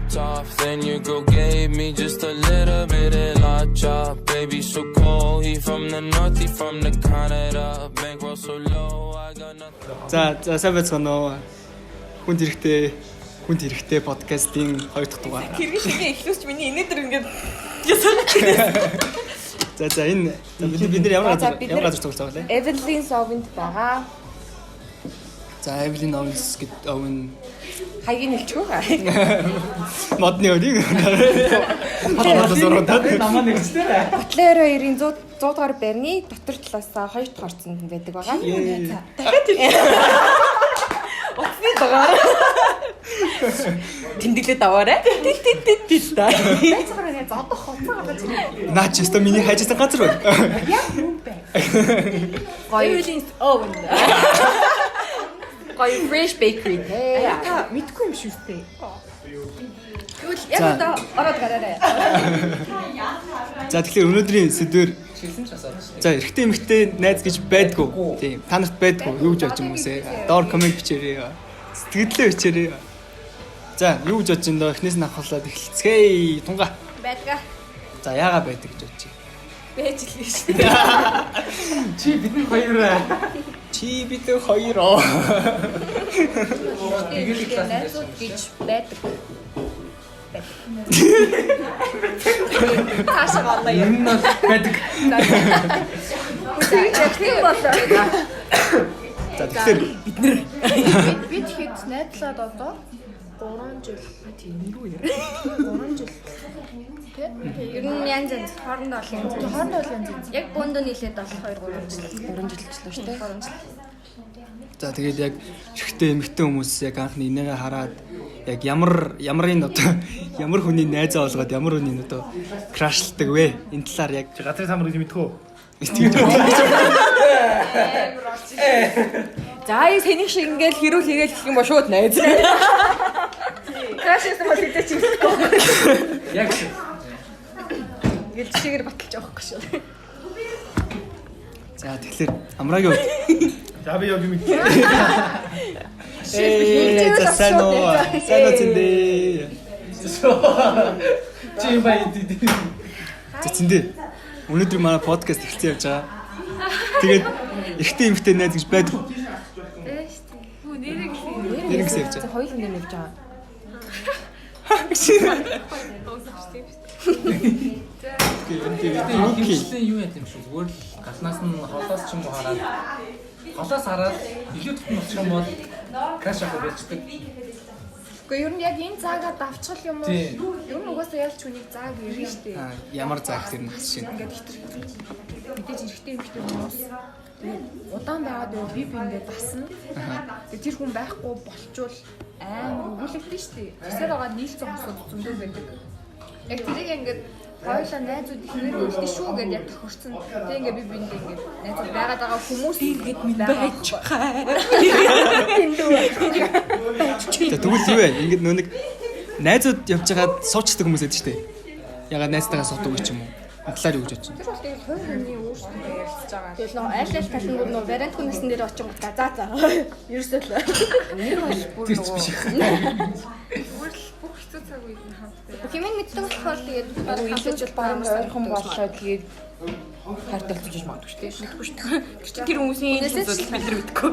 top. Then your girl gave me just a little bit of la chop. Baby so cold, he from the north, he from the Canada. Bankroll so low, I got nothing. За сайн байцгаана уу. Хүнд хэрэгтэй подкастын 2 дахь дугаар. Хэрэг шиг эхлүүлж миний өнөөдөр ингээд За энэ бид нар ямар газар тоглож байгаа вэ? Evelyn Sovint байгаа. За Evelyn Sovint гэдэг овн Хаягийн хэлчихв. модны өрийг намаа нэгчтэй. Батлер 2-ын 100 дугаар байрны дотор талаасаа 2 дахь орцонд байдаг байгаа. Дахиад Утны дугаар. Тэмдэглээд аваарай. Байцгаараа зодох хоцоо гаргаж ирээ. Наа ч өстө миний хайжсан газар байна. Яг юм бэ. Evelyn Sovint. Гоё fresh bakery. Та мэдгүй юм шүү дээ. Тэгвэл яг одоо ороод гараарай. За тэгэхээр өнөөдрийн сэдвэр за эрэгтэй эмэгтэй найз гэж байдгүй. Тийм. Та нарт байдгүй юу гэж бодож юм хүмүүсээ. Доор комент бичээрэй. Сэтгэлдээ бичээрэй. За юу гэж бодож энэ доо эхнээс нь авахлаад эхэлцгээе. Тунга. Байдгаа. За яага байдаг гэж бодож байна. Бэж л шүү дээ. Чи бидний хоёроо. Чи бид хоёроо. Тэгээд найзууд гэж байдаг. Таашаа голоо юм. Энэ бол байдаг. За тэгэхээр бид хэд найзлаад одоо 3 жил тийм юу яа 3 жил Ер нь янз янз хоорондоо янз. Яг бөөндөө нийлээд бол 2-3 жилчлээ шүү дээ. 3 жил. за тэгээд яг эрэгтэй эмэгтэй хүмүүс яг анхны энийгээ хараад яг ямарын одоо ямар хүний найзаа олгоод ямар хүний одоо крашлдаг вэ? Энэ талаар яг газрын самар гэж мэдхүү. За энэ сэнийг шиг ингээл хэрүүл хийгээл гэх юм ба шууд найз. Краш хийсэн бол хэдэж чиглэхгүй. Яг Гэл чигээр баталж авахгүй шүү. за тэгэхээр амрагийн үед за би яг юм. за саноо зэндээ. Чи бай дий. За зэндээ. Өнөөдөр манай подкаст эхэлсэн явж байгаа. Тэгээд эрэгтэй эмэгтэй найз гэж байдгүй. Нэрийг хэлээ явж байгаа. Хоёулын нэр явж байгаа. Хэмжлэн юу яд юм шүү. Зүгээр л галнаас нь холоос ч юм уу хараад холоос хараад илүү тутам болчих юм бол краш авах болчихдаг. Гэхдээ ер нь яг энэ заагаа давчгал юм уу? Ер нь угаасаа ялч хүнийг зааг ирнэ шүү дээ. Ямар заах тэр нь хас шин. Ингээд мэдээж эрэгтэй эмэгтэй хүмүүс тэгээд удаан байгаад би биндээ басна. Тэгээд тэр хүн байхгүй болчвол амар өгүүлэгдэн шүү дээ. Тэсээр байгаа нийлцэн хосод зөндөө байдаг. Яг тэрийг ингээд хоёулаа найзууд ихнэр үлдэн шүү гэдээ яг тохирсон. Тэг ингээд би биндээ ингээд найзууд байгаад байгаа хүмүүс ингээд байчихаа. Тэгвэл юу вэ? Ингээд нөө нэг найзууд явж байгаад суучдаг хүмүүс байдаг шүү дээ. Ягаад найзтайгаа суудаг гэж юм уу? Талаар юу гэж бодож байна? Тэр бол тэгээд хоёр хүний өөрсдөө ярилцж байгаа. Тэгэл нөө айл талангууд нөө вариант хүнсэн дээр очиж гутаа. За. Ерөөсөө л. Нэр бол бүр биш их. бүр бүх хэцүү цаг үед нь хамтдаа. Хэмээн мэддэг болохоор тэгээд Илээж бол баам ойрхон боллоо тэгээд хайрталцж иж магадгүй шүү дээ. Мэдгүй шүү дээ. Тэр хүмүүсийн зүйлс бид нар мэдгүй.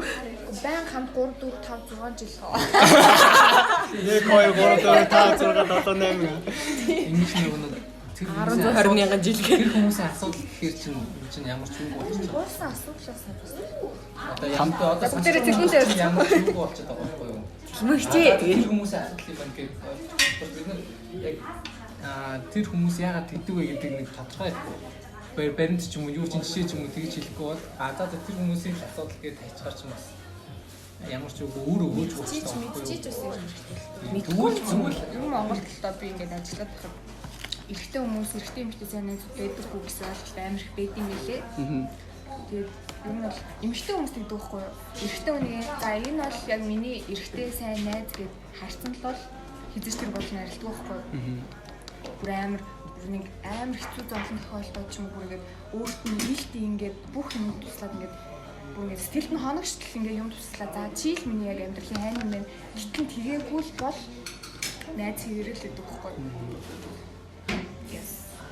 Баян хамт 3 4 5 6 жил. 1 2 3 4 5 6 7 8. Ингэж нэг 120 мянган жил гэх. тэр хүмүүсийн асуудал гэхээр чинь ямар ч үгүй болчихсон. Уусан асуудлаас Одоо одоо тэр тэрхүүнтэй ямар ч үгүй болчиход байгаа байхгүй юу? Хэмээгчээ. Тэр хүмүүсийн асуудал юм байна гэх. Бид нар яг тэр хүмүүс яагаад тэгдэг вэ гэдэг нэг тодорхой баримт ч юм уу юу ч жишээ ч юм уу тэгж хэлэхгүй бол за тэр хүмүүсийн асуудал гэж тайчгаар ч юм бас ямар ч үгүй өөр өгөөж болчихсон байхгүй юу? мэдчихэж бас юм. Мэдгүй зүйл. Ер нь Монгол талаа би ингээд ажиллаад байхад эрэгтэй хүмүүс эрэгтэй эмэгтэй сайн найзууд байдаггүй гэсэн ойлголт амар их байд юм билээ. Тэгээд ер нь бол эмэгтэй хүмүүс гэдэг байхгүй юу? Эрэгтэй хүний за энэ бол яг миний эрэгтэй сайн найз гэд харсан л бол хизэж тэр болж нарилдаг байхгүй юу? Бүр амар нэг амар хэцүү зовлон тохиолдоод ч юм уу ингээд өөрт нь нийлтий ингээд бүх юм туслаад ингээд бүр ингээд сэтгэлд нь хоногчтол ингээд юм туслаа. За чи л миний яг амьдралын хайн юм байна. Гэтэн тэгээгүй л бол найз хэрэг л гэдэг байхгүй.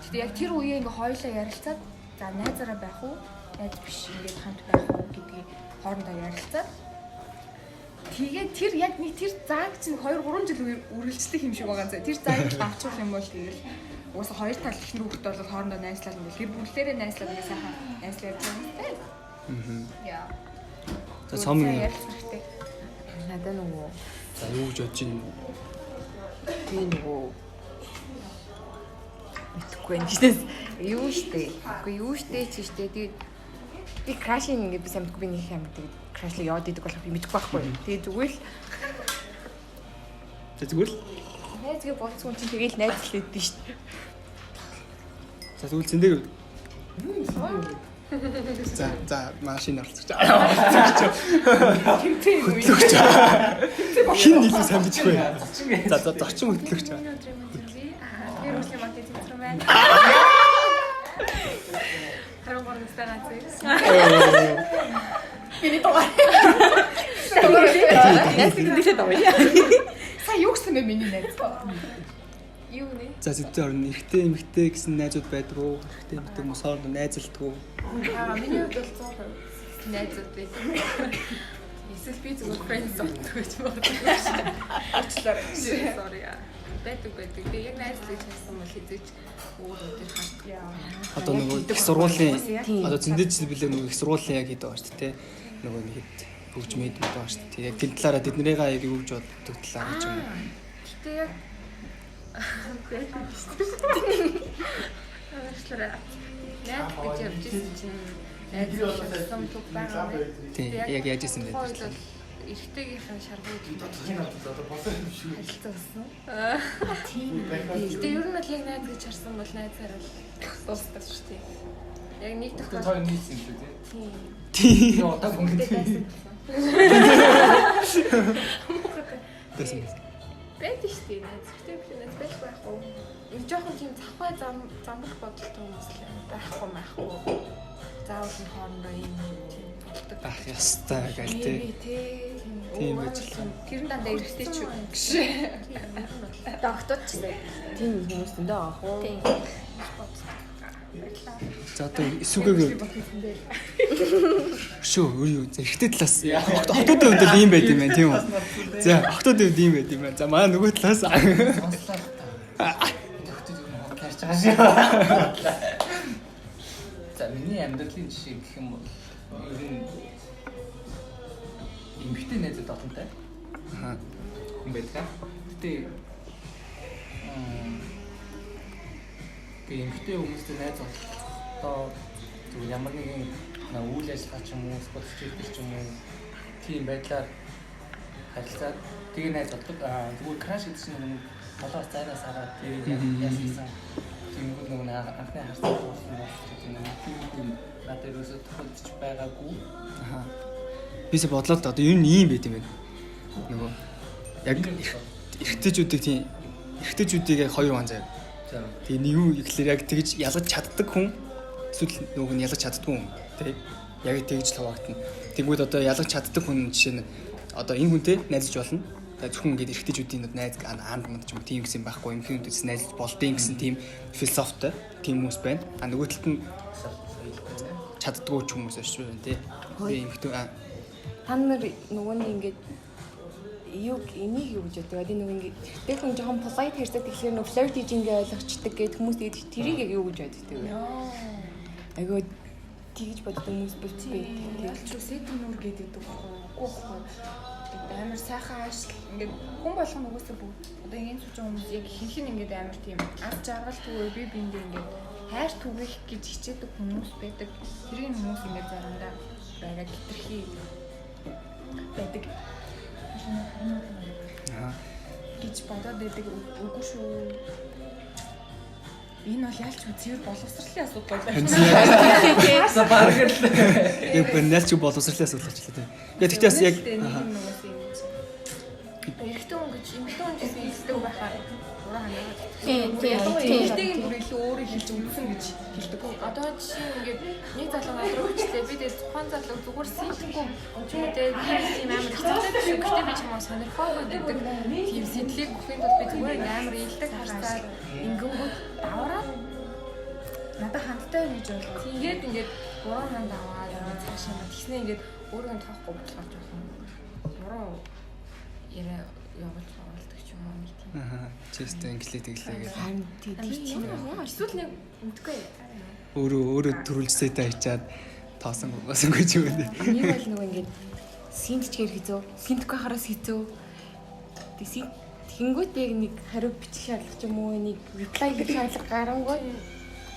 Тэгтээ яг тэр үеийг ингээ хоёулаа ярилцаад за найзаараа байх уу, найз биш ингээд хамт байх уу гэдгийг хоорондоо ярилцаад тэгээд тэр яг нэг тэр зааг чинь 2-3 жил үргэлжлэх юм шиг байгаа юм. Тэр зааг авчруулах юм бол тэгэл уусаа хоёр тал ихнэр хүүхдтэй бол хоорондоо найзлал юм бол гэр бүлээрээ найзлал ингээ сайхан найзлал явж байгаа юм байна. Яа. За цомгийн надад нөгөө за юу гэж бодож байна? би нөгөө мэдгүй юм чинь юу штэ. Үгүй юу штэ чи штэ. Тэгээд би крашинг ингээд би самтгүй би нэг юм тэгээд крашлаа яваад идэг болох би мэдэхгүй байхгүй. Тэгээд Зүгээр л найзгээ болцсон чинь тэгээд найзлал өгдөө штэ. за тэгвэл зэндээ за машин оролцож хөтлөгч хин нийлүү сайн бичихгүй за зочин хөтлөгч Тэр үслийн маркетинг цэцэр байна. Харин гол стагац. Миний дугаар. Найз хэлээд авъя. Сая юу гэсэн бэ миний найз? Юу нэ? за зэвтэй орно эрэгтэй эмэгтэй гэсэн найзууд байдаг уу? Эрэгтэй эмэгтэй хүмүүс хоорондоо найзалдаг уу? Миний хувьд бол 100% найзууд байдаг. Эсвэл би зүгээр friends зовдөг гэж боддог шүү. Арчлаар. Sorry. Байдаг. Би яг найзлыг хэлсэн бол хэзээч өөр өдөр хат. Одоо нөгөө их сургуулийн одоо зөндөөжл билээ нөгөө их сургуулийн яг хэд байгаа шүү дээ. Нөгөө нэг хэд бүгж мэд байгаа шүү дээ. Яг тэр талаараа тэднэрийг яг юу гэж боддог талаар ч юм уу. Гэтэ яг Арчлаар. Найз гэж явж ирсэн чинь найз хэлсэн туг байгаа. Тийм яг яаж исэн бэ? Эрэгтэйгийнхээ шаргууд хэлсэн. Гэтэ ер нь л яг найз гэж харсан бол найзаар л дуустдаг шүү дээ. Яг нэг тохиолдолд тоо нийцсэн шүү дээ. Тийм. Яа одоо гүнтэй. Тэсэн. байдаг шүү дээ. Эрэгтэй найз байж байх уу? Жохон тийм завхай замбар бодолтой хүмүүс л байхгүй. Заавал нь хоорондоо ийм тийм болдог. Ах ястай гэл тээ. Тийм байж л. Тэр нь дандаа эрэгтэй ч юм гэж. Доктор ч тийм хүмүүс өндөө аах уу? Тийм. За одоо эсвэгээ шүү юу эрэгтэй талаас хотуудын хувьд л ийм байд юм байна тийм үү. За хотуудын хувьд ийм байд юм байна. За манай нөгөө талаас За миний амьдралын жишээ гэх юм бол ер нь эмэгтэй найзууд олонтой. Хүн байдаг. Гэтэ эмэгтэй хүмүүстэй найз олохдоо зөв ямар нэгэн үйл ажиллагаа ч юм уу, спорт хичээлтэй ч юм уу тийм байдлаар харилцаад тэгээ найз болдог. Зүгээр краш гэдэг чинь толгоос зайнаас хараад тэгээ яасан тийм нэг анхны харсан болсон бол тийм надад ерөөсөө тохиолдож байгаагүй. бисээ бодлоо л да одоо ер нь ийм байт юм байна. Нөгөө яг эрэгтэйчүүдийг тийм эрэгтэйчүүдийг яг хоёр ван заяа. Тэгээ нэг юу ихлээр яг тэгж ялгаж чаддаг хүн эсвэл нөгөө нь ялгаж чаддгүй хүн тий яг тэгж л хуваагдана. Тэгвэл одоо ялгаж чаддаг хүн жишээ нь одоо энэ хүнтэй найзлж болно. Зөвхөн ингээд эрэгтэйчүүдийн найз аанд манд ч юм тийм гэсэн байхгүй юм хүн төс найзлж болдгийн гэсэн тийм философитой тийм хүмүүс байна. Нөгөө талд нь чаддгүй ч хүмүүс шүү дээ тий. Би эмхтэн Та нар нөгөө нэг ингээд энийг юу гэж боддог. Одоо нөгөө ингээд тэр хүн жоохон polite хэрсэт тэгэхээр нөгөө flirt хийжингээ ойлгочдөг гэдэг хүмүүс тэрийг яг юу гэж боддог вэ? Айгуу тэгж боддог хүмүүс бэлтээ. Ялч үсэдэн нүр гэдэг үгүй амар сайхан ажил ингээд хүн болгоно угаасаа бүгд одоо энэ сууж байгаа хүмүүс яг хинхэн ингээд амар тийм аз жаргал түгөө би биндээ ингээд хайр түгэх гэж хичээдэг хүмүүс байдаг. Тэрийн хүмүүс ингээд заримдаа байгаа хитрхи байдаг. Гэж бодоод байдаг үгүй шүү. Энэ бол ялч үзээр боловсролын асуудал байна. За баг л. Яг бэнэлч боловсролын асуудал болчихлоо тийм. Гэхдээ тэгтээс яг эрэгтэй хүн гэж эмэгтэй хүн гэсэн хэлдэг байхаар Тийм. Ихтэйг бүр илүү өөрөө хэлж үлдсэн гэж хэлдэг. Одоо жишээ ингээд нэг залуу над руу хүчлээ. Би тэгээд тухайн залуу зүгээр сэлэхгүй ч юм уу тэгээд тийм амар хэцүүтэй шүү. Гэхдээ би ч юм уу сонирхоогүй гэдэг тийм сэтлийг өгөхийн тулд би зүгээр амар илдэг харцаар ингэнгүүт давараад надад хандтай гэж болоо. Тэгээд ингээд 3000 аваад цаашаа тэгснэ ингээд өөрөө тоохгүй бодлоо жоохон. Муруу яра явуулж болдог ч юм уу нэг тийм. Чест инглиш тэглээ гэж. Тийм. Эсвэл нэг мэдгүй. Өөрөө төрүүлжсэйтэй ачаад тоосон гоосон гэж юм байна. Нэг бол нөгөө ингээд синтчгээр хэзөө, синтгүй хараас хэзөө. Тэг тэгэнгүүт яг нэг хариу бичих шаардлага ч юм уу, нэг reply гэх шаардлага гарангууд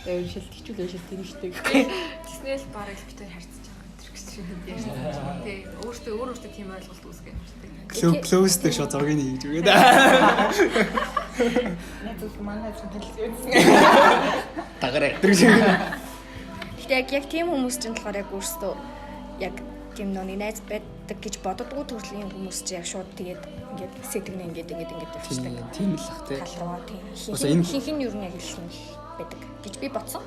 шилтгийчүүл шилтгий нэртэй гэхгүй. Тэснээл бараг л битээ харьцаж байгаа энэ гэж ярьсан. Тэг өөртөө тийм ойлголт үүсгэж байна. Close to shot зургийг хийж үгээд. Надад манай зөв хэлсэн. Тагараа. Гэтэ яг тийм хүмүүс ч болохоор яг өөрсдөө яг тийм нэг найз байдаг гэж боддоггүй төрлийн хүмүүс ч яг шууд тэгээд ингээд сэтгэнэ ингээд явчихдаг. Тийм л ах тий. Тал руу тийм. Уусаа энэ Хин юу нэг хэлсэн байдаг гэж би бодсон.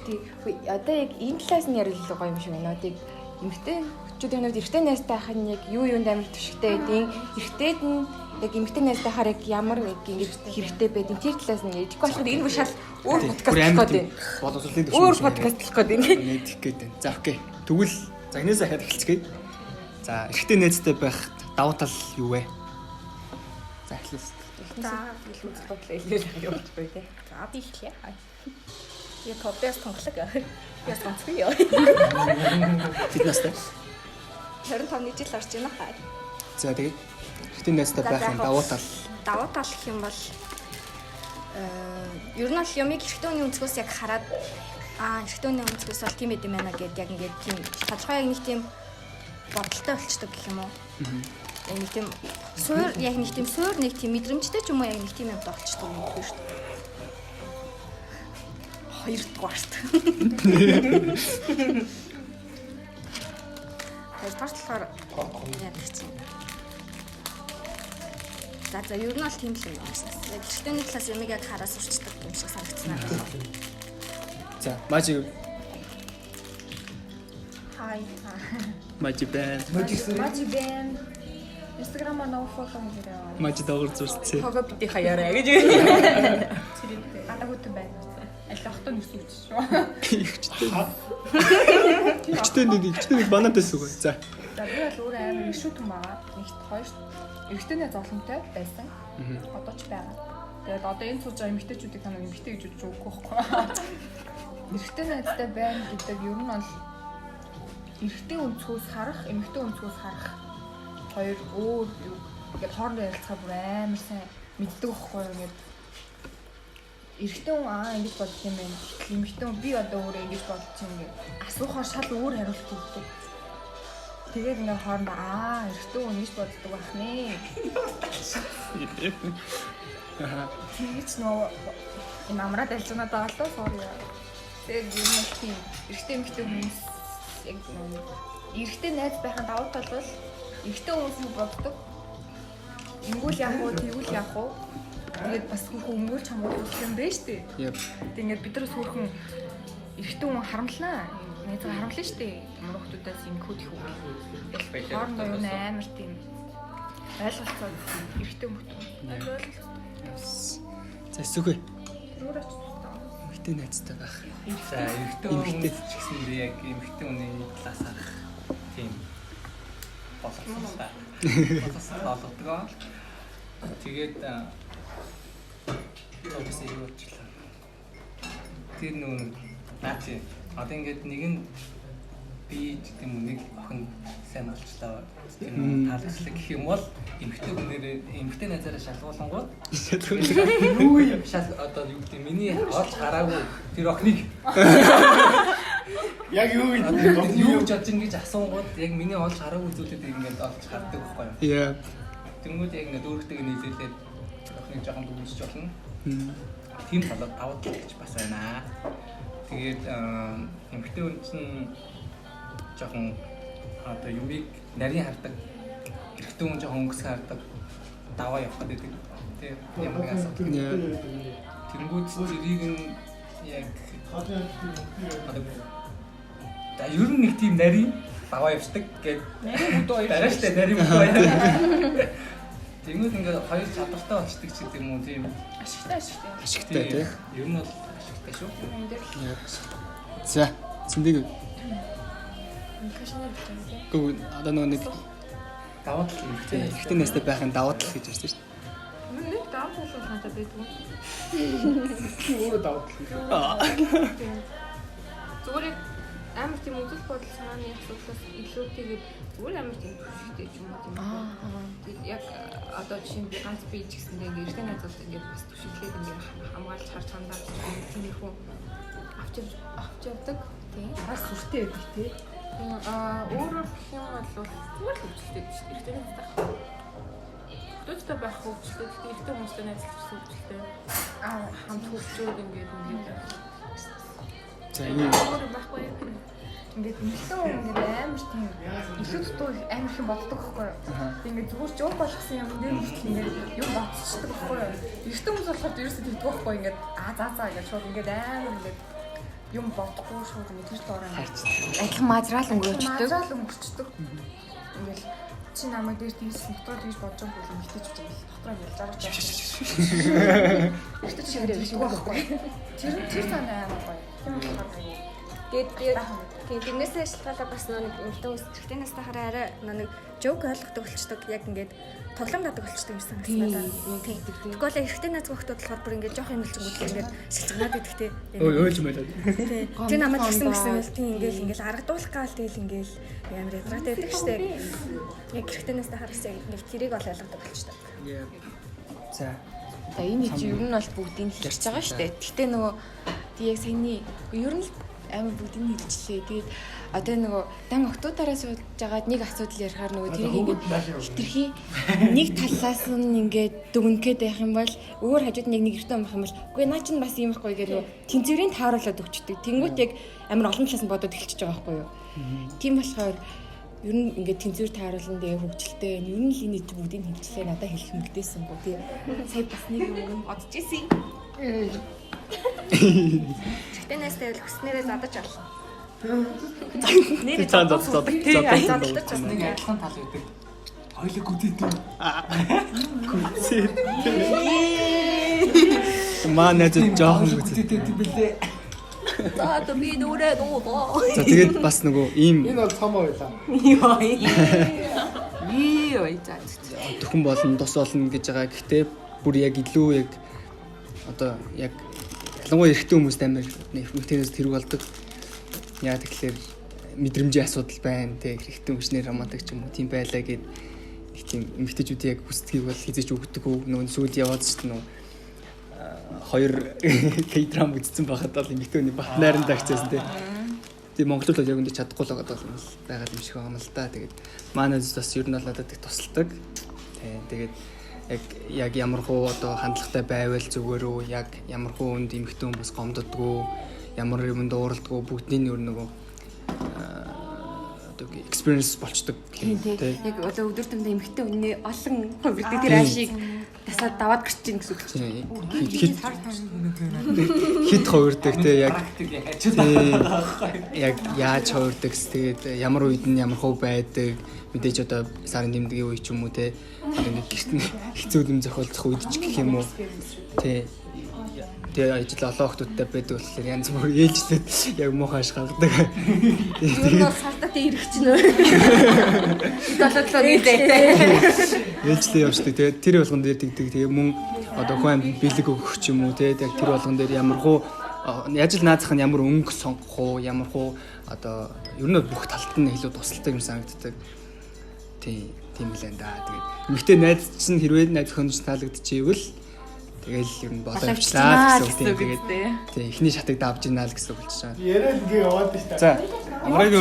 Тэг одоо яг энэ талаас нь ярил гоё юм шиг байна. Тэг эмэгтэй хүчүүдийн хувьд эрэгтэй найзтай хань яг юунд амар төшигтэй байдیں۔ Эрэгтэйд нь яг эмэгтэй найзтай хаар яг ямар ингэж хэрэгтэй байдیں۔ Тэр талаас нь ярьж байгаа болохоор энэ бүр шал өөр подкаст болох гэдэг. Боловсролын төвшин. Өөр подкаст болох гэдэг. Нэгдэх гээд байна. За окей. Тэгвэл за энэс ахаад эхэлцгээе. За эрэгтэй найзтай байх давуу тал юу вэ? За эхлэв. За илүү бодлоо илэрхийлэх явуулж байна те. За би эхлэе. Я podcast тонглог. Я сонсгоо ёо. Тэд настай. 25 жил орж байна хаа. За тэгээд эрэгтэй найзтай байхын давуу тал. Давуу тал гэх юм бол ер нь л юмыг эрэгтэй хүний өнцгөөс яг хараад эрэгтэй хүний өнцгөөс бол тийм байд юм байна гэдээ яг ингээд тийм тодорхой яг нэг тийм бодолтой болчдөг гэх юм уу. Яг нэг тийм суур нэг тийм мэдрэмжтэй ч юм уу яг нэг тийм юмд болчдөг юм биш үү? Хоёрдугаар шүү дээ. Хоёрдугаар болохоор яа гэх чинь. За ер нь бол тийм л юм байна. Яг эрэгтэйний талаас юмыг яг хараа сурчдаг юм шиг санагдсан аа. За мажи. Хай. Мажи бэн. Мажи бэн. Instagram-аа нөө фоллоу хийрээ. Мажи дагуул зурцээ. Хого бити хаяараа гэж. Гадагт байна. Аль охтоо нүсэж шүү. Ихтэй нэг банаатай сүг. За. За би бол өөрөө амар ишүү юм байгаа. Нэгт хоёр эрэгтэйний зовлонтой байсан. Одоо ч байгаа. Тэгээд одоо энэ сууж байгаа эмэгтэйчүүдийг танаа эмэгтэй гэж үзэж өгөхгүй байхгүй. Эрэгтэй найзтай байна гэдэг ер нь бол эрэгтэй өнцгөөс харах, эмэгтэй өнцгөөс харах хоёр өөр юу. Ингээд хоорондоо ярилцахаа бүр амар сайн мэддэг байхгүй юу гэдэг. Эрэгтэй хүн ингэж бодчих юм байна. Эмэгтэй хүн би одоо өөрөө ингэж бодчих юм гээ. Асуухаар шал өөр хариулт өгдөг. Тэгээд ингээ хоорондоо эрэгтэй хүн ингэж боддог байх нэ. Тэгэж нөө энэ амраад альжнаад байгаа л доо sorry. Тэгээд юм тийм эрэгтэй эмэгтэй хүмүүс яг эрэгтэй найз байхын давуу тал бол эрэгтэй хүмүүс нь боддог. Ингүүл яах вэ? Тэгвэл яах вэ? Тэгээд бас хүүхэн өмгөөлж хамгаалах юм байна шүү дээ. Тэгээд ингээд бидрээс хүүхэн эрэгтэй хүн харамлаа. Найзаа харамлаа шүү дээ. Ямар хүмүүсээс ингэхүүд их үг. Хоорондоо юу амар тийм ойлголцоо эрэгтэй хүмүүс. За сүгэ. Өөр ач тустай. Эмэгтэй найзтай байх. За эрэгтэй хүмүүс ч гэсэн би яг эмэгтэй хүний талаас харах тийм боловсрол олгодог. Тэгээд Obviously юу ч л. Тэр нөө наачи одоо ингээд нэг нь би гэдэг юм нэг охин сайн болчлаа. Тийм таалагдсан гэх юм бол эмэгтэй найзаараа шалгуулангууд юу юм шал одоо юу гэдэг миний олж хараагүй тэр охиныг яг юу гэдэг юу ч бодож ингэж асуунгууд яг миний олж хараагүй зүйлүүд ингээд олж хардаг байхгүй юу? Яа. Тэнгүүд яг ингээд өөртөө нийлүүлээд охиныг жоохон дүгнэж болно. Тийм болоод даваад гэж бас байна. Тэгээд эмэгтэй хүн чинь жоохон одоо юмыг нарийн хардаг. Эрэгтэй хүн жоохон өнгөс хардаг. Даваа явах гэдэг. тийм ямар нэг асуудал. Тэнгүүд зэрийг нь яг одоо ер нь нэг тийм нарийн даваа явцдаг гэдэг нарийн бүдүү хоёр байгаа штэ нарийн бүдүү хоёр. Тэнгүүд ингээ хоёр чадвартай болчдаг ч гэдэг юм уу тийм ашигтай тийм. Ер нь бол ашигтай шүү. За цэндийг гоо одоо нэг даваа тал юм тийм. ихтэй настай байхын даваа тал гэж ярьсан шүү. Нэг даваа тал ханта байдгүй. Өөрөө даваа тал. Зүгээр амар тийм үзэл бодол санааны асуудлаас илүү тэгээд зүгээр амар тийм төвшөлтэй ч юм уу тийм. Тэгээд яг одоо жишээ нь би ганц би ч гэсэндээ ингээд эртний найзууд ингээд бас төвшөлтийг ингээд хамгаалж харж хандаад тиймэрхүү авч явдаг. Тийм. Бас сүртэй байдаг тийм. Өөрөөр гэх юм бол зүгээр хөвчлөлтэй биш. Эртний найзтай. Төвчтэй байх хөвчлөлтэй. Тэгээд эртний хүмүүстэй найзлахсан хөвчлөлтэй. Хамт хөвчөөд ингээд за энэ өөр байхгүй юм. Ингээд нэгэн ингээд амар тийм илүү дутуу амар их боддог байхгүй юу? Ингээд зүгээр ч уг болгосон юм дээр хүртэл ингээд юм бодчихдаг байхгүй юу? Эртэн хүмүүс болохоор ерөөсөө тэгдэг байхгүй ингээд за гэж шууд ингээд амар ингээд юм бодохгүй шууд ингээд тэр доороо адилхан мазраал өнгөрчдөг. Ингээд чи намайг дээр тийсэн дотор тийж бодож байгаа бол мэдээж үгүй дотроо ялж байгаа ч ихтэй чигээр биш байхгүй. Тэр санаа амар гоё. Тийм болохоор Тэгээд тэрнээсээ шалтгаалаа бас нэг эмэгтэй эрэгтэй настай хараа арай нэг жоок ойлгодог болчдөг яг ингээд тоглоом дадаг болчдөг юм санагдана. Тэгвэл эрэгтэй найз хүүхдүүд болохоор бүр ингээд жоох юм хэлжгүүд ингээд шилжгнаад идэгтэй. ойлж байлаа. Тэг намайг гэсэн тийм ингээд аргадуулах гал тэгэл ингээд амар ядратай байдаг штеп. Яг эрэгтэй настай хараас яг ингээд тэрийг ол ойлгодог болчдөг. За Энэ чи ер нь бол бүгдийг хэлж байгаа шүү дээ. Гэхдээ нөгөө яг саяны ер нь амар бүгдийг хэлжлээ. Тэгээд одоо нөгөө дан октоудаараа сууж байгаад нэг асуудал ярихаар нөгөө тэрийг ингээд хитрхи нэг талаас нь ингээд дүгнэхэд байх юм бол өөр хажууд нэг эртөө амах юм бол үгүй наа чинь бас юм ихгүй гэдэг нөгөө тэнцвэрийн тааруулаад өгчдөг. Тэнгүүт яг амар олон талаас нь бодоод эхэлчихэж байгаа байхгүй юу. Тийм болохоор ер нь ингээд тэнцвэр тааруулан тэгээ хөгжилтэй ер нь л энэ бүгдийг хэлжлээ надад хэлэх мэгдээсэн гоо тий. Сая бас нэг юм бодож ирсэн. Эрэгтэй найзтай бол хүснээрээ задаж авах. нэр зад Нэг адилхан тал үүдэг. Хоёлыг үдээдүү. Манай жоохон үдээдээ бэлээ. За би нүрээ дуу. за тэгээд бас нөгөө ийм Энэ бол цомоо байлаа. За. төхөн болно тус болно гэж байгаа. Гэхдээ бүр яг илүү яг одоо яг ялангуяа эрэгтэй хүмүүст амар нэрмэгтэйнээс тэрэг болдог. Яа тэгэхээр мэдрэмжийн асуудал байна те эрэгтэй хүчнэр хамаадаг ч юм уу тийм байлаа гэд их тийм эмэгтэйчүүд яг хүсдгийг бол хизээч өгдөг үү нөгөө сүйд яваад ч нөө хоёр K-драм үзсэн байхад бол эмэгтэйний бат найранд агчсан те. Тийм монголчууд яг үндэ чадахгүй л байгаа юм шиг байгаа юм л да. Тэгээд манай бас ер нь бол надад их тусалдаг. Тэгээд яг ямар хуу одоо хандлагатай байвал зүгээр үү яг ямар хуу үнд эмэгтэй хүн бас гомддоггүй ямар юмд ууралдаггүй бүгдний нь нөгөө одоо experience болчдөг тийм яг одоо өдөр тутмын эмэгтэй үнэ олон хувирдаг тэр аашийг тасаад даваад гэрч чинь гэсэн үг чинь. хит хувирдаг те яг яаж хувирдаг тэгээд ямар үед нь ямар хуу байдаг мэдээж одоо сарын тэмдгийн үе ч юм уу те нэг гэрт хэцүү юм зохиолдох үед ч гэх юм уу те тэгээ ажил олон хүмүүстэй байдаг болохоор янз бүр ээлжлээд яг муухай ашигладаг. Юу нэг салтаатай ирэх чинь өөр. Долоодлоо нийлээ. Ээлжлээ явждаг. Тэгээ тэр болгон дээр тэгдэг. Тэгээ мөн одоо хүн амьд бэлэг өгөх ч юм уу те яг тэр болгон дээр ямар хуу яаж л наазах нь ямар өнгө сонгох уу ямар хуу одоо ер нь бүх талд нь илүү тусалдаг юм санагддаг. Тийм л энэ да. Тэгээд эмэгтэй найз чинь хэрвээ найз хөнж таалагдчихвэл тэгэл ер нь боловчлаа гэсэн үг тийм. Тэгээд эхний шатыг давж ийна л гэсэн үг болчихж байгаа. Яриад ингээ яваад байна. За амрыг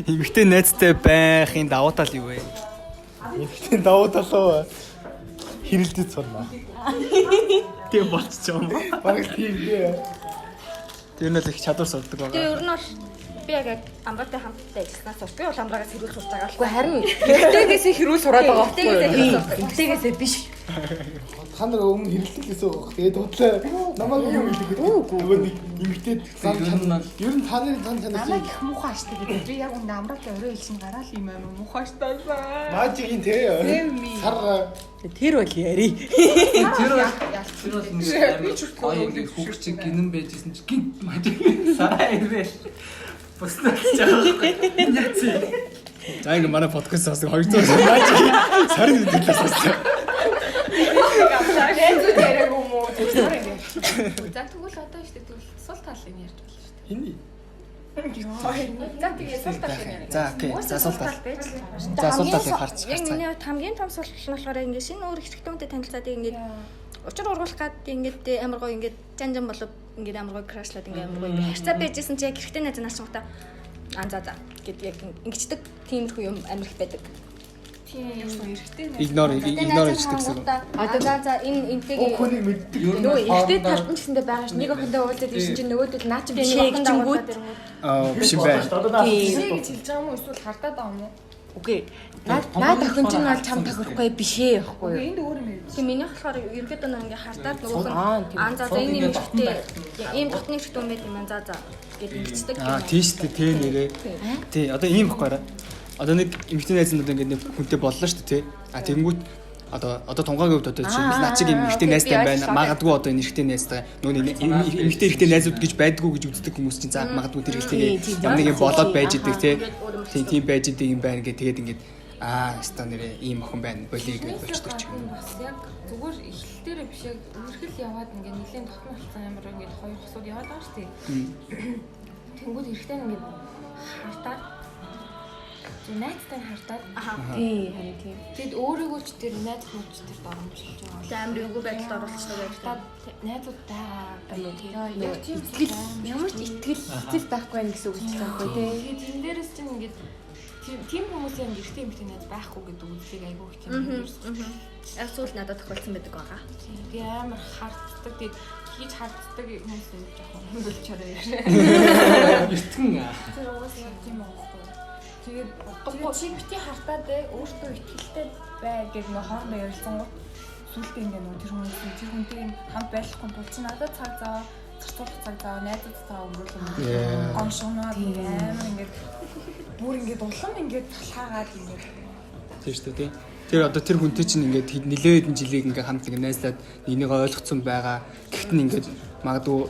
эмэгтэй найзтай байхын давуу тал юу вэ? Эмэгтэй давуу тал уу? Хэрэлдэт сурна. Тийм болчихж байгаа юм. Бараг тийм дээ. Тэр нь л их чадвар сурдаг байгаа. Тэгээ ер нь бол би яг амраатай хамттай ажилласнаас би бол амраагаас хэрүүл сурж байгаа л. Харин эмэгтэйгээс хэрүүл сураад байгаа байхгүй юу? Эмэгтэйгээс биш. Та нар өмнө хэрэглэлээсээ гоох. Тэгээд удлаа намайг юм хэлэхэд нөгөө нэг эмгтээд ер нь та нарын танаас намайг их муухай штэ гэдэг. Би яг үндэ амралт орой хэлсэн гараал юм аа муухай штаасаа. Мажигийн те сар Тэр бол яри. Тэр бас нэг гоё ингэ хүүхчиг гинэн байжсэн чи гинт мажиг сараа ирвэл бусдаа ч яах. За ингэ манай подкаст сонсох 200 мажиг сарын төлөөс сонсоо. Эцэг яриг юм уу? За тэгвэл одоо штэ тэгвэл сул талын ярьж болно штэ. хиний. За тэгээ сул талын ярьж. За окей. За сул тал. байж. За сул талыг харц. Яг миний хувьд хамгийн том сул нь болохоор ингээд шинэ өөр хэрэгтэнтэй танилцаад ингээд учир ургуулах гад ингээд амар гоё ингээд жанжан болоод ингээд амар гоё крашлаад ингээд амар гоё ингээд харьцаа байжсэн чи яг хэрэгтэй найз нар ч удаа за гэд яг ингэждэг тиймэрхүү юм амар их байдаг. Тийм эргэтэй Игнор хийдэг гэсэн. Одоо за энтэйгээ Охины мэддэг. Нөгөө ихтэй талд нь гэсэндээ байгаа ш. Нэг охиндоо уулзаад ирсэн чинь нөгөөдөл наа чи биш охиндоо Биш юм байна. гэж хэлж байгаа юм уу эсвэл хардаад байгаа юм уу? үгүй. Наад охин чинь бол чам тохирохгүй бишээ яахгүй юу? Энд өөр юм юм. тийм миний болохоор ерөнхийдөө нэг ингээ хардаад нөгөөх нь за энэ юм ихтэй ийм дотны ихтэй юм байт юм за гэд ингэждэг. Тийм шүү дээ. Тэ нэрээ. Тий, одоо ийм байхгүй. Одоо нэг эмэгтэй найз надад ингээд нэг хүнтэй боллоо шүү дээ, тий. Тэгэнгүүт одоо тунгагийн хувьд одоо жишээ наа чиг эмэгтэй найзтай байна. Магадгүй одоо энэ эрэгтэй найзтай нөгөө эмэгтэй эрэгтэй найзууд гэж байдгүй гэж үздэг хүмүүс чинь за магадгүй тэр эрэгтэйгээ ямар нэг юм болоод байж идэг, тий. Тийм байж идэг юм байна гэх тэгээд ингээд ста нэрээ ийм охин байна болий гэж болчдөг ч юм. Бас яг зүгээр эхлэлтээрээ биш яг үргэлж яваад ингээд нэлийн дотно болсон амар ингээд хоёр хосууд яваад байгаа шүү дээ. Тэнгүүд эрэхтэй ингээд хартаад найзтай хартаад Тий, харин тийм. тэгэд өөрийгөө ч тэр найз нууч тэр доромжилж байгаа. Амар эвгүй байдалд оролцдог Хартаад найзуудтайгаа Яг тийм ямар ч итгэл байхгүй байх гэсэн үг ч байхгүй тий. тэгээд тэн дээрээс чинь ингээд тийм хүмүүсийн эрэгтэй эмэгтэй найз байхгүй гэдэг үзлийг айгүй их тийм юм. яг сүүл надад тохиолдсон байдаг байгаа. Би амар хартдаг тэгээд хийж хартдаг хүмүүс юм жоохон хөндлөчөрөө яаш. Эртгэн Тэр уусаа тийм байхгүй. Тэгээд чи бити хартаад өөртөө ихтэй бай гэж нөө хоорондоо ярилцсан гот сүлдээ ингээ нөө тэр хүнтэй хамт байхгүй тул чи надад цаг зав зарцуулах цаг зав найзуудтай өнгөрүүлэн гомшоноод амар ингээ бүр ингээ дулам ингээ талхаагаад ингээ Тийм шүү дээ. Тэр одоо тэр хүнтэй чинь ингээд нэлээд хэдэн жилийг ингээд хамт ингээд найзлаад энийг ойлгоцсон байгаа. Гэхдээ ингээд магадгүй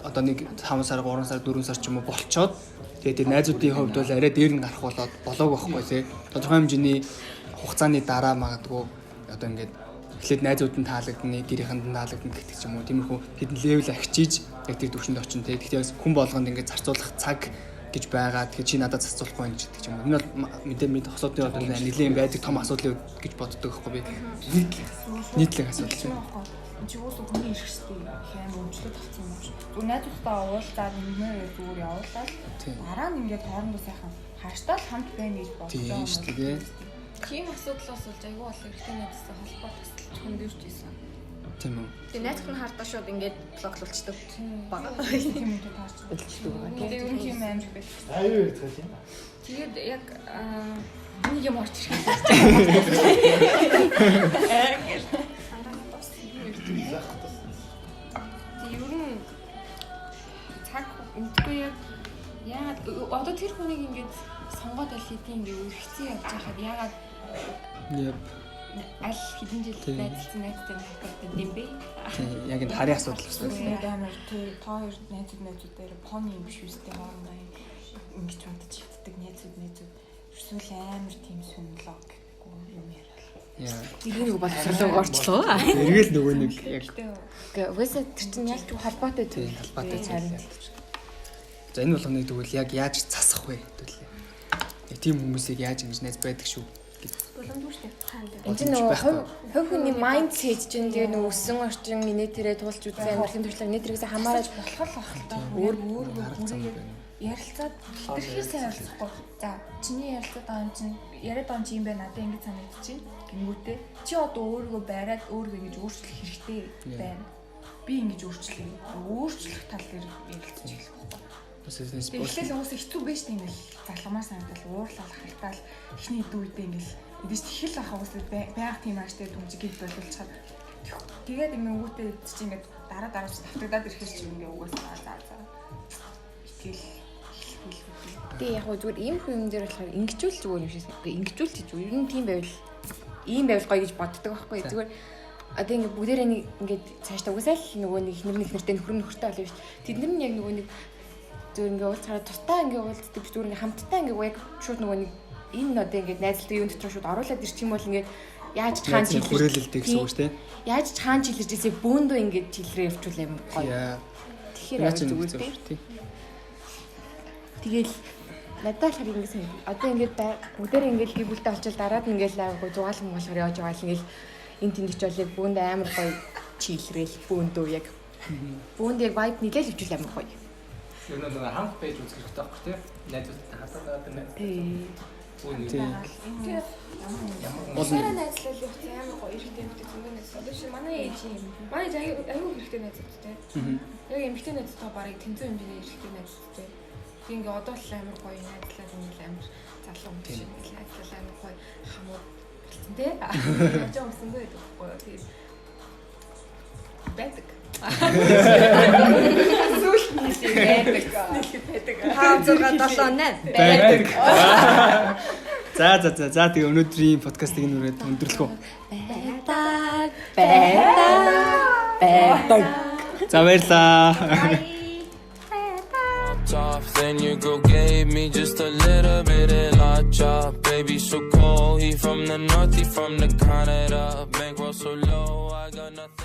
одоо нэг 5 сар, 3 сар, 4 сар ч юм уу болцоод тэгээд тэр найзуудын хувьд бол арай дээр нь гарах болоод болоог байхгүй тий. Тодорхой хэмжээний хугацааны дараа магадгүй одоо ингээд эхлээд найзууд нь таалагдана, гэрийнхэнд нь таалагдана гэдэг ч юм уу. Тиймэрхүү хэдэн левел ахичиж яг тэр төвшөнд очино тий. Гэхдээ хүн болгонд ингээд зарцуулах цаг гэж байгаа. Тэгэхээр чи надад зарцуулахгүй юм гэдэг юм. Энэ бол мэдээ хосоодын одоо нэлийн байдаг том асуудал гэж боддог байхгүй би. Нийтлэг асуудал чинь. чи уусаа хүний ирэхстэй хэм өмчлөд авсан юм шиг. Зүг найзуудтай уулзаад нэмээр зүгээр явуулаад дараа нь ингээд хоорондоо сайхан хаштал хамт байна гэж бодлоо. Тийм шүү дээ. Тийм асуудлаас болж айгүй бол эрэгтэй найзтай холбоо тасалж хөндөрч ийсэн. Тийм үү. Тэгээ найз хүн хардаа шууд ингээд блоклуулцдаг бага. Тийм үү таарч Үлдчихдэг байгаа. Тэгээ юм юм аим шиг байдаг. Аюу ярьдаг юм. Тэгээд яг нэг юм орч ирэх. Ер нь цаг мэдгүй яагаад одоо тэр хүнийг ингээд сонгоод аль хэдийн ингээд үргэлжлэн явж байхад яагаад аль хэдэн жил найзлсан найзтай хатдаг юм бэ? Тийм яг энэ харийн асуудал гэсэн. Амар тэр хоёр найзууд пони юм биш үстэй хоорондоо ингэж бодож хитдэг найзууд эсвэл амар тийм сүнлог гэхгүй юм яриа. Тэрийг боловсруулах орчлоо. Эргээл нөгөө нэг яг Угаасаа тэр чинь ялч холбоотой тийм холбоотой зүйл. За энэ болгоныг тэгвэл яг яаж засах вэ гэдэл. Яг тийм хүмүүсийг яаж ингэж найз байдаг шүү гэж. Боломжгүй шүү дээ. энэ чинь нөгөө хувь хүний майндсет чинь тэгээ нөгөө өссөн орчин инээдэрээ туулж үзсэн амьдралын туршлага инээдэрээс хамаарч болох л ахaltaа өөрөө ярилцаад хэтэрхий сайн ярилцахгүй. За чиний ярилцаад байгаа юм чинь яриад байгаа юм байна надад ингэж санагдчихэв. Гингүүтээ чи одоо өөрийгөө байраад өөрийгөө ингэж өөрчлөх хэрэгтэй байна. Би ингэж өөрчлөх тал дээр ярилцаж эхлэх байхгүй. Эхлээл уус хэцүү байж тийм л залхамаар санагдал уурлал халтаал эхний дүйдээ ингээл мэдээж хэл ахаа уус байга тийм ааштай түмжигийг болуулчихад тэгээд юм өвөтэй чи ингээд дараа тавтагдаад ирэхээс чи ингээ угаасаа заа. Тэгэл Тэгээ яг зүгээр ийм хүн дээр болохоор ингэжүүл зүгээр юм шиг санагдав. Ингэжүүл гэж юу? Ер нь тийм байвал ийм байвал гоё гэж боддог байхгүй. Зүгээр одоо ингээ бүгдээрээ нэг ингээд цаашдаа угсаал нөгөө нэг ихнэртэй нөхөртэй болов шүү дээ. Тэд нар нь яг нөгөө нэг зүгээр ингээ уулзахаараа тусдаа ингээ уулздаг зүгээр ингээ хамтдаа ингээ яг шууд нөгөө нэг энэ одоо ингээ найзлдаг юм дотор шууд оруулаад ирчих юм бол ингээ яаж ч хаан чиглэж хүрээлэлтэй гэсэн үг шүү дээ. Яаж ч хаан чиглэж ирсээ бөөндөө ингээ чиглэрээ явуул амар гоё. Тэгэхээр амар зүгээр тийм. Тэгэл надад л ингэ сайн. Одоо ингээд бүгдээр ингээд гэр бүлтэй олчвал дараад нь ингээд айгу зугаалan болохоор явж байгаа л ингээд энэ тэнд ч болыг бөөнд амар гоё чийлрээл бөөндөө яг бөөнд яг vibe нийлээл хөвчл амар гоё. Ер нь нэг хамт байж үзэх хэрэгтэй байхгүй тийм. Найзуудтай хатаад байна. Тийм. Манай найзлал явах амар гоё хэрэгтэй мэдээ зөнгөө найз. Одоо чи манай ээж юм. Манай аюу хэрэгтэй найзтай. Яг эмэгтэй найзтай барыг тэнцэн хэмжээний хэрэгтэй найзтай. Ингээ одоо л амар гоё найзлал ингээл амар залуу юм шиг найзлал амар гоё хамууд болсон тий. Яаж юмсангүй байхгүй. Тэгээд байдаг. Сүлтний шиг байдаг. 5 6 7 8 байдаг. За тэгээ өнөөдрийн подкастыг нүрээд өндөрлөх үү. Байдаг. За баярлаа. Top, then your girl gave me just a little bit of la chop. Baby, so cold. He from the north, he from the